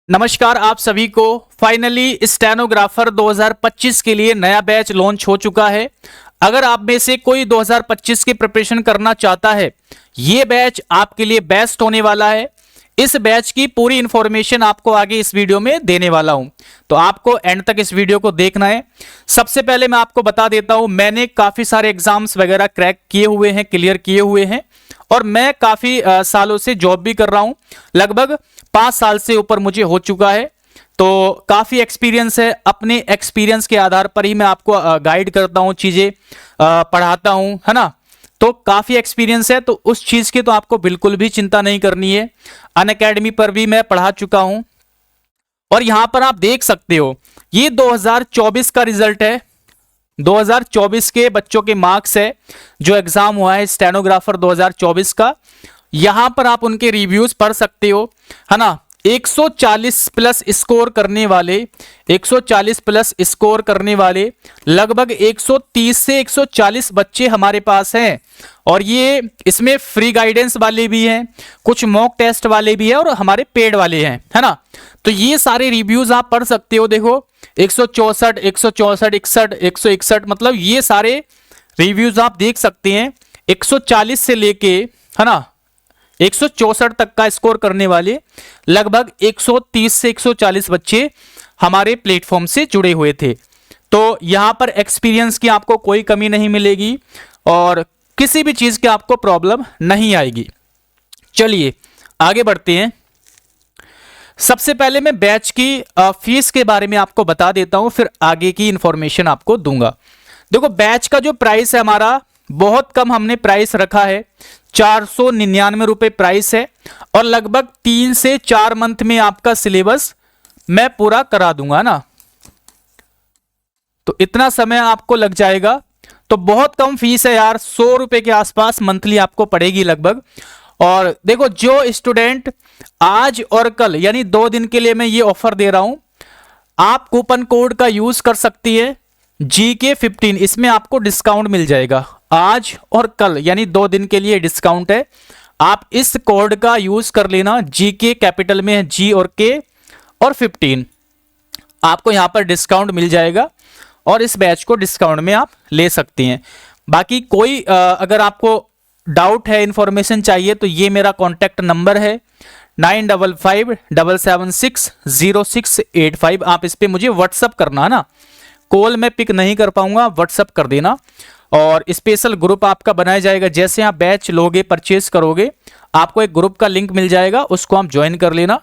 नमस्कार आप सभी को। फाइनली स्टेनोग्राफर 2025 के लिए नया बैच लॉन्च हो चुका है। अगर आप में से कोई 2025 की प्रिपरेशन करना चाहता है, ये बैच आपके लिए बेस्ट होने वाला है। इस बैच की पूरी इंफॉर्मेशन आपको आगे इस वीडियो में देने वाला हूं, तो आपको एंड तक इस वीडियो को देखना है। सबसे पहले मैं आपको बता देता हूं, मैंने काफी सारे एग्जाम्स वगैरह क्रैक किए हुए हैं, क्लियर किए हुए हैं, और मैं काफी सालों से जॉब भी कर रहा हूं। लगभग 5 साल से ऊपर मुझे हो चुका है, तो काफी एक्सपीरियंस है। अपने एक्सपीरियंस के आधार पर ही मैं आपको गाइड करता हूं, चीजें पढ़ाता हूं, है ना। तो काफी एक्सपीरियंस है, तो उस चीज की तो आपको बिल्कुल भी चिंता नहीं करनी है। अनअकैडमी पर भी मैं पढ़ा चुका हूं, और यहां पर आप देख सकते हो ये 2024 का रिजल्ट है। 2024 के बच्चों के मार्क्स है, जो एग्जाम हुआ है स्टेनोग्राफर 2024 का। यहां पर आप उनके रिव्यूज पढ़ सकते हो, है ना। 140 प्लस स्कोर करने वाले 140 प्लस स्कोर करने वाले लगभग 130 से 140 बच्चे हमारे पास हैं, और ये इसमें फ्री गाइडेंस वाले भी हैं, कुछ मॉक टेस्ट वाले भी हैं, और हमारे पेड वाले हैं, है ना। तो ये सारे रिव्यूज आप पढ़ सकते हो। देखो 164 164 61 161, मतलब ये सारे रिव्यूज आप देख सकते हैं। 140 से लेके, है ना, 164 तक का स्कोर करने वाले लगभग 130 से 140 बच्चे हमारे प्लेटफॉर्म से जुड़े हुए थे। तो यहां पर एक्सपीरियंस की आपको कोई कमी नहीं मिलेगी, और किसी भी चीज की आपको प्रॉब्लम नहीं आएगी। चलिए आगे बढ़ते हैं। सबसे पहले मैं बैच की फीस के बारे में आपको बता देता हूं, फिर आगे की इंफॉर्मेशन आपको दूंगा। देखो बैच का जो प्राइस है हमारा, बहुत कम हमने प्राइस रखा है। 499 रुपए प्राइस है, और लगभग 3 से 4 मंथ में आपका सिलेबस मैं पूरा करा दूंगा ना। तो इतना समय आपको लग जाएगा, तो बहुत कम फीस है यार। 100 रुपए के आसपास मंथली आपको पड़ेगी लगभग। और देखो जो स्टूडेंट आज और कल यानी 2 दिन के लिए मैं ये ऑफर दे रहा हूं, आप कूपन कोड का यूज कर सकती है GK15, इसमें आपको डिस्काउंट मिल जाएगा। आज और कल यानी 2 दिन के लिए डिस्काउंट है। आप इस कोड का यूज कर लेना। GK कैपिटल में है, G और K और 15, आपको यहां पर डिस्काउंट मिल जाएगा, और इस बैच को डिस्काउंट में आप ले सकती हैं। बाकी कोई अगर आपको डाउट है, इंफॉर्मेशन चाहिए, तो ये मेरा कॉन्टैक्ट नंबर है 9557760685। आप इस पे मुझे व्हाट्सअप करना, है ना। कॉल मैं पिक नहीं कर पाऊंगा, व्हाट्सअप कर देना। और स्पेशल ग्रुप आपका बनाया जाएगा। जैसे आप बैच लोगे, परचेस करोगे, आपको एक ग्रुप का लिंक मिल जाएगा, उसको आप ज्वाइन कर लेना।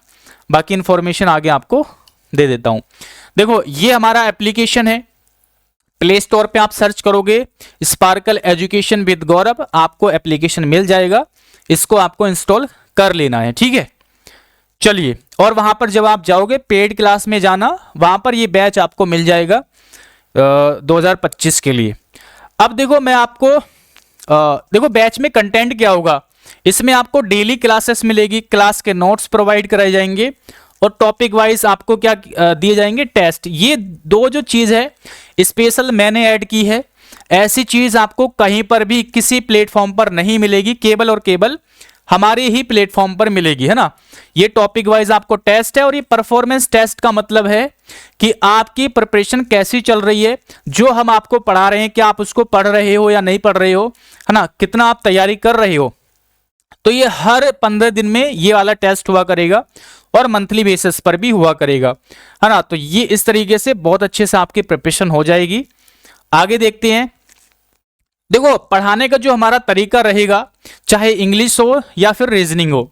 बाकी इंफॉर्मेशन आगे आपको दे देता हूं। देखो ये हमारा एप्लीकेशन है। प्ले स्टोर पे आप सर्च करोगे स्पार्कल एजुकेशन विद गौरव, आपको एप्लीकेशन मिल जाएगा। इसको आपको इंस्टॉल कर लेना है, ठीक है। चलिए, और वहां पर जब आप जाओगे पेड क्लास में जाना, वहां पर ये बैच आपको मिल जाएगा 2025 के लिए। अब देखो मैं आपको देखो बैच में कंटेंट क्या होगा। इसमें आपको डेली क्लासेस मिलेगी, क्लास के नोट्स प्रोवाइड कराए जाएंगे, और टॉपिक वाइज आपको क्या दिए जाएंगे, टेस्ट। ये 2 जो चीज है स्पेशल मैंने ऐड की है। ऐसी चीज आपको कहीं पर भी किसी प्लेटफॉर्म पर नहीं मिलेगी, केवल और केवल हमारे ही प्लेटफॉर्म पर मिलेगी, है ना। ये टॉपिक वाइज आपको टेस्ट है, और ये परफॉर्मेंस टेस्ट का मतलब है कि आपकी प्रिपरेशन कैसी चल रही है, जो हम आपको पढ़ा रहे हैं, क्या आप उसको पढ़ रहे हो या नहीं पढ़ रहे हो, है ना, कितना आप तैयारी कर रहे हो। तो ये हर 15 दिन में ये वाला टेस्ट हुआ करेगा, और मंथली बेसिस पर भी हुआ करेगा, है ना। तो ये इस तरीके से बहुत अच्छे से आपकी प्रिपरेशन हो जाएगी। आगे देखते हैं। देखो पढ़ाने का जो हमारा तरीका रहेगा, चाहे इंग्लिश हो या फिर रीजनिंग हो,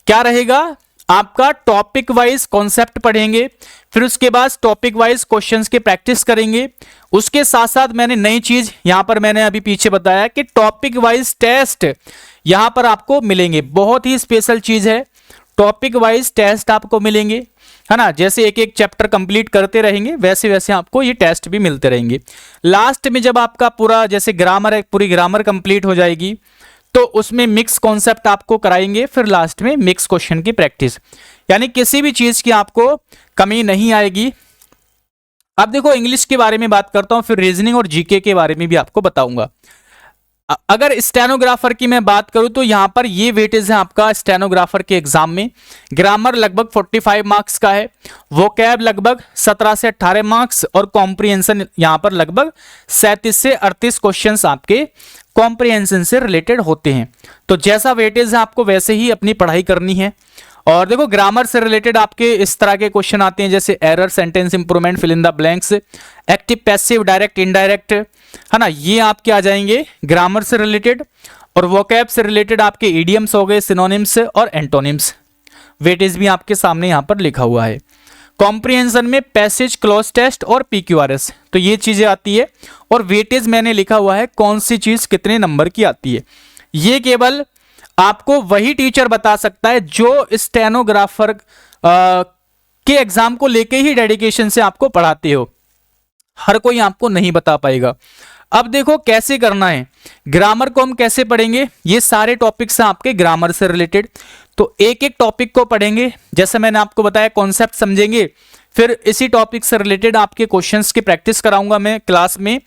क्या रहेगा, आपका टॉपिक वाइज कॉन्सेप्ट पढ़ेंगे, फिर उसके बाद टॉपिक वाइज क्वेश्चंस के प्रैक्टिस करेंगे। उसके साथ साथ मैंने नई चीज यहां पर मैंने अभी पीछे बताया कि टॉपिक वाइज टेस्ट यहां पर आपको मिलेंगे। बहुत ही स्पेशल चीज है, टॉपिक वाइज टेस्ट आपको मिलेंगे, है ना। जैसे एक एक चैप्टर कंप्लीट करते रहेंगे, वैसे वैसे आपको ये टेस्ट भी मिलते रहेंगे। लास्ट में जब आपका पूरा जैसे ग्रामर है, पूरी ग्रामर कंप्लीट हो जाएगी, तो उसमें मिक्स कॉन्सेप्ट आपको कराएंगे, फिर लास्ट में मिक्स क्वेश्चन की प्रैक्टिस। यानी किसी भी चीज की आपको कमी नहीं आएगी। अब देखो इंग्लिश के बारे में बात करता हूं, फिर रीजनिंग और जीके के बारे में भी आपको बताऊंगा। अगर स्टेनोग्राफर की मैं बात करूं तो यहां पर ये वेटेज है आपका स्टेनोग्राफर के एग्जाम में। ग्रामर लगभग 45 मार्क्स का है, वोकैब लगभग 17 से 18 मार्क्स और कॉम्प्रिहेंशन यहां पर लगभग 37 से 38 क्वेश्चंस आपके कॉम्प्रिहेंशन से रिलेटेड होते हैं। तो जैसा वेटेज है आपको वैसे ही अपनी पढ़ाई करनी है। और देखो ग्रामर से रिलेटेड आपके इस तरह के क्वेश्चन आते हैं जैसे error, sentence improvement, fill in the blanks, active passive, direct indirect, है ना, ये आपके आ जाएंगे ग्रामर से रिलेटेड। और वोकैब से रिलेटेड आपके इडियम्स हो गए, सिनोनिम्स और एंटोनिम्स। वेटेज भी आपके सामने यहां पर लिखा हुआ है। कॉम्प्रिहेंशन में पैसेज, क्लॉज टेस्ट और पीक्यूआरएस, तो ये चीजें आती है। और वेटेज मैंने लिखा हुआ है कौन सी चीज कितने नंबर की आती है। ये केवल आपको वही टीचर बता सकता है जो स्टेनोग्राफर के एग्जाम को लेके ही डेडिकेशन से आपको पढ़ाते हो, हर कोई आपको नहीं बता पाएगा। अब देखो कैसे करना है, ग्रामर को हम कैसे पढ़ेंगे, ये सारे टॉपिक्स हैं आपके ग्रामर से रिलेटेड। तो एक एक टॉपिक को पढ़ेंगे, जैसे मैंने आपको बताया कॉन्सेप्ट समझेंगे, फिर इसी टॉपिक से रिलेटेड आपके क्वेश्चंस की प्रैक्टिस कराऊंगा मैं क्लास में,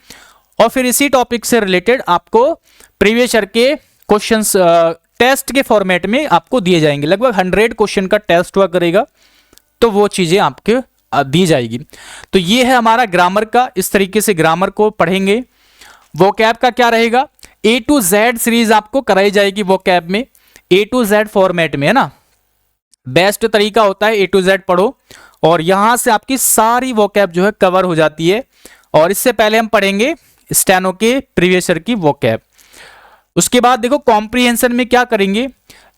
और फिर इसी टॉपिक से रिलेटेड आपको प्रीवियस ईयर के क्वेश्चंस टेस्ट के फॉर्मेट में आपको दिए जाएंगे। लगभग 100 क्वेश्चन का टेस्ट हुआ करेगा, तो वो चीजें आपके दी जाएगी। तो ये है हमारा ग्रामर का, इस तरीके से ग्रामर को पढ़ेंगे। वोकैब का क्या रहेगा, A to Z सीरीज आपको कराई जाएगी वोकैब में, A to Z फॉर्मेट में, है ना। बेस्ट तरीका होता है A to Z पढ़ो, और यहां से आपकी सारी वोकैब जो है कवर हो जाती है। और इससे पहले हम पढ़ेंगे स्टेनो के प्रीवियस ईयर की वोकैब। उसके बाद देखो कॉम्प्रिहेंशन में क्या करेंगे,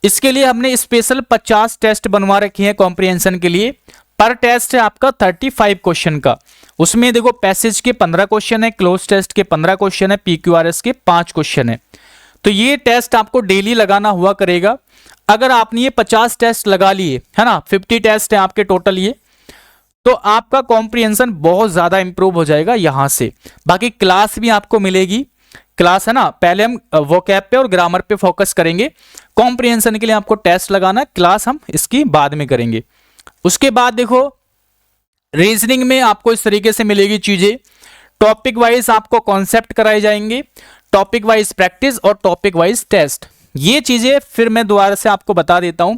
इसके लिए हमने स्पेशल 50 टेस्ट बनवा रखे हैं कॉम्प्रिहेंशन के लिए। पर टेस्ट है आपका 35 क्वेश्चन का, उसमें देखो पैसेज के 15 क्वेश्चन है, क्लोज टेस्ट के 15 क्वेश्चन है, पीक्यूआरएस के 5 क्वेश्चन है। तो ये टेस्ट आपको डेली लगाना हुआ करेगा। अगर आपने ये 50 टेस्ट लगा लिए, है ना, 50 टेस्ट है आपके टोटल ये, तो आपका कॉम्प्रिहेंशन बहुत ज्यादा इंप्रूव हो जाएगा यहां से। बाकी क्लास भी आपको मिलेगी, क्लास है ना, पहले हम वोकैब पे और ग्रामर पे फोकस करेंगे, कॉम्प्रिहेंशन के लिए आपको टेस्ट लगाना, क्लास हम इसकी बाद में करेंगे। उसके बाद देखो रीजनिंग में आपको इस तरीके से मिलेगी चीजें, टॉपिक वाइज आपको कॉन्सेप्ट कराए जाएंगे, टॉपिक वाइज प्रैक्टिस और टॉपिक वाइज टेस्ट। ये चीजें फिर मैं दोबारा से आपको बता देता हूं,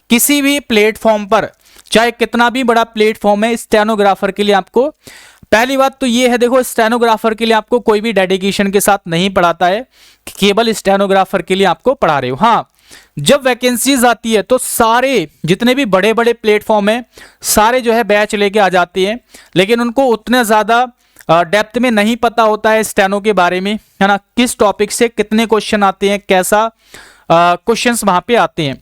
किसी भी प्लेटफॉर्म पर, चाहे कितना भी बड़ा प्लेटफॉर्म है, स्टेनोग्राफर के लिए आपको, पहली बात तो ये है, देखो स्टेनोग्राफर के लिए आपको कोई भी डेडिकेशन के साथ नहीं पढ़ाता है, केवल स्टेनोग्राफर के लिए आपको पढ़ा रहे हो। हाँ, जब वैकेंसीज आती है तो सारे जितने भी बड़े बड़े प्लेटफॉर्म हैं सारे जो है बैच लेके आ जाते हैं, लेकिन उनको उतने ज्यादा डेप्थ में नहीं पता होता है स्टेनो के बारे में, है ना, किस टॉपिक से कितने क्वेश्चन आते हैं, कैसा क्वेश्चंस वहां पे आते हैं।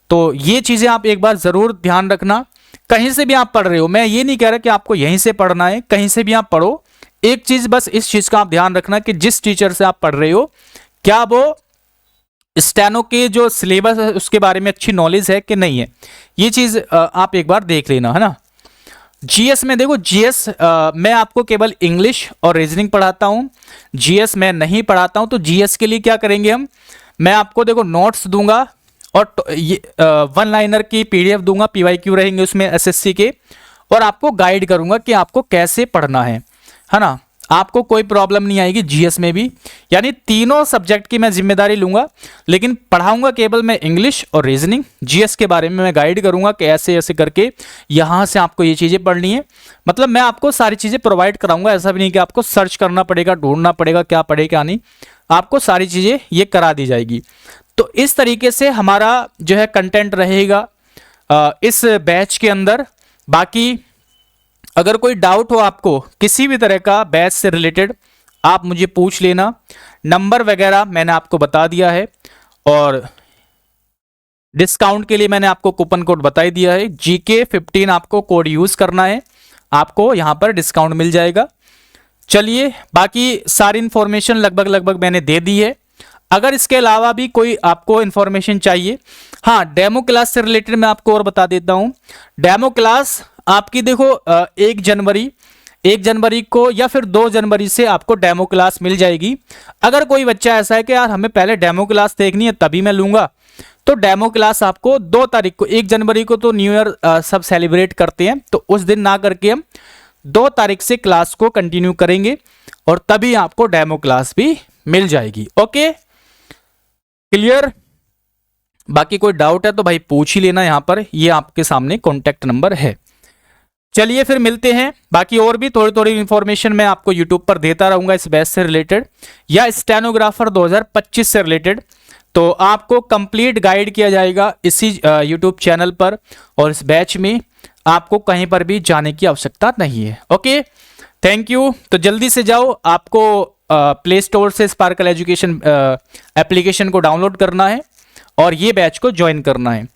तो ये चीजें आप एक बार जरूर ध्यान रखना। कहीं से भी आप पढ़ रहे हो, मैं ये नहीं कह रहा कि आपको यहीं से पढ़ना है, कहीं से भी आप पढ़ो, एक चीज बस इस चीज का आप ध्यान रखना कि जिस टीचर से आप पढ़ रहे हो क्या वो स्टेनो के जो सिलेबस है उसके बारे में अच्छी नॉलेज है कि नहीं है, ये चीज आप एक बार देख लेना, है ना। जीएस में देखो, जीएस मैं आपको केवल इंग्लिश और रीजनिंग पढ़ाता हूं, जीएस मैं नहीं पढ़ाता हूं। तो जीएस के लिए क्या करेंगे हम, मैं आपको देखो नोट्स दूंगा और ये 1 लाइनर की पीडीएफ दूंगा, पीवाईक्यू रहेंगे उसमें एसएससी के, और आपको गाइड करूंगा कि आपको कैसे पढ़ना है ना। आपको कोई प्रॉब्लम नहीं आएगी जीएस में भी, यानी तीनों सब्जेक्ट की मैं जिम्मेदारी लूंगा, लेकिन पढ़ाऊंगा केवल मैं इंग्लिश और रीजनिंग। जीएस के बारे में मैं गाइड करूंगा कि ऐसे ऐसे करके यहां से आपको ये चीजें पढ़नी है। मतलब मैं आपको सारी चीजें प्रोवाइड कराऊंगा, ऐसा भी नहीं कि आपको सर्च करना पड़ेगा, ढूंढना पड़ेगा क्या पढ़े क्या नहीं, आपको सारी चीजें ये करा दी जाएगी। तो इस तरीके से हमारा जो है कंटेंट रहेगा इस बैच के अंदर। बाकी अगर कोई डाउट हो आपको किसी भी तरह का बैच से रिलेटेड, आप मुझे पूछ लेना। नंबर वगैरह मैंने आपको बता दिया है, और डिस्काउंट के लिए मैंने आपको कूपन कोड बता ही दिया है, GK15 आपको कोड यूज करना है, आपको यहां पर डिस्काउंट मिल जाएगा। चलिए, बाकी सारी इंफॉर्मेशन लगभग मैंने दे दी है। अगर इसके अलावा भी कोई आपको इंफॉर्मेशन चाहिए, हाँ, डेमो क्लास से रिलेटेड मैं आपको और बता देता हूं। डेमो क्लास आपकी देखो 1 जनवरी को या फिर 2 जनवरी से आपको डेमो क्लास मिल जाएगी। अगर कोई बच्चा ऐसा है कि यार हमें पहले डेमो क्लास देखनी है तभी मैं लूंगा, तो डेमो क्लास आपको 2 तारीख को, 1 जनवरी को तो न्यू ईयर सब सेलिब्रेट करते हैं, तो उस दिन ना करके हम 2 तारीख से क्लास को कंटिन्यू करेंगे, और तभी आपको डेमो क्लास भी मिल जाएगी। ओके। क्लियर? बाकी कोई डाउट है तो भाई पूछ ही लेना, यहां पर ये आपके सामने कॉन्टेक्ट नंबर है। चलिए फिर मिलते हैं। बाकी और भी थोड़ी थोड़ी इंफॉर्मेशन मैं आपको यूट्यूब पर देता रहूंगा इस बैच से रिलेटेड या स्टेनोग्राफर 2025 से रिलेटेड। तो आपको कंप्लीट गाइड किया जाएगा इसी यूट्यूब चैनल पर, और इस बैच में आपको कहीं पर भी जाने की आवश्यकता नहीं है। Okay, thank you. तो जल्दी से जाओ, आपको प्ले स्टोर से स्पार्कल एजुकेशन एप्लीकेशन को डाउनलोड करना है और ये बैच को ज्वाइन करना है।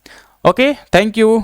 Okay, thank you.